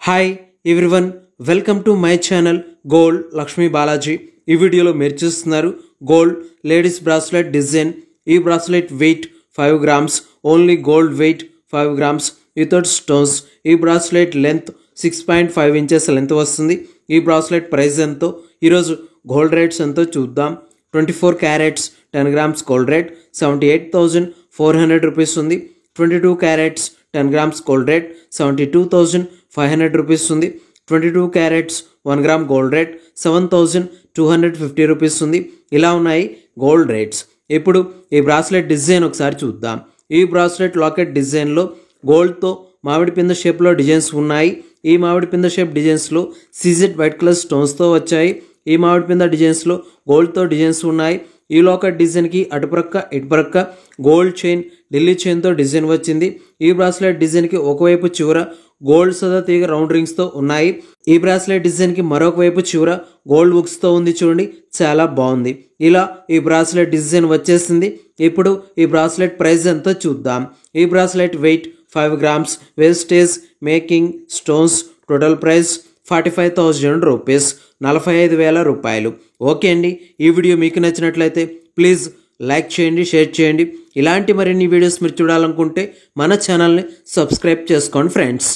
Hi everyone, welcome to my channel gold Lakshmi Balaji. ఈ వీడియోలో మీరు చూస్తున్నారు గోల్డ్ లేడీస్ బ్రాస్లెట్ డిజైన్. ఈ bracelet weight 5 grams, only gold weight 5 grams without stones. ఈ bracelet length 6.5 inches length వస్తుంది. ఈ బ్రాస్లెట్ ప్రైస్ ఎంతో, ఈరోజు గోల్డ్ రేట్స్ ఎంతో చూద్దాం. 24 carats 10 grams gold rate 78,400 rupees ఉంది. 22 carats 10 grams gold rate 72,500 rupees ఉంది. 22 carats 1 gram gold rate 7,250 rupees ఉంది. ఇలా ఉన్నాయి గోల్డ్ రేట్స్. ఇప్పుడు ఈ బ్రాస్లెట్ డిజైన్ ఒకసారి చూద్దాం. ఈ బ్రాస్లెట్ లాకెట్ డిజైన్లో గోల్డ్తో మామిడి పింద షేప్లో డిజైన్స్ ఉన్నాయి. ఈ మామిడి పింద షేప్ డిజైన్స్లో సీజెడ్ వైట్ కలర్ స్టోన్స్తో వచ్చాయి. ఈ మామిడి పింద డిజైన్స్లో గోల్డ్తో డిజైన్స్ ఉన్నాయి. ఈ లాకెట్ డిజైన్కి అటుప్రక్క ఇటుప్రక్క గోల్డ్ చైన్, ఢిల్లీ చైన్తో డిజైన్ వచ్చింది. ఈ బ్రాస్లెట్ డిజైన్కి ఒకవైపు చివర గోల్డ్ సదా తీగ రౌండ్ రింగ్స్తో ఉన్నాయి. ఈ బ్రాస్లెట్ డిజైన్కి మరొక వైపు చివర గోల్డ్ బుక్స్తో ఉంది. చూడండి, చాలా బాగుంది. ఇలా ఈ బ్రాస్లెట్ డిజైన్ వచ్చేసింది. ఇప్పుడు ఈ బ్రాస్లెట్ ప్రైస్ ఎంతో చూద్దాం. ఈ bracelet weight 5 grams, wastage, making, stones, total price 45,000 rupees, 45,000 రూపాయలు. ఓకే అండి, ఈ వీడియో మీకు నచ్చినట్లయితే ప్లీజ్ లైక్ చేయండి, షేర్ చేయండి. ఇలాంటి మరిన్ని వీడియోస్ మీరు చూడాలనుకుంటే మన ఛానల్ని సబ్స్క్రైబ్ చేసుకోండి ఫ్రెండ్స్.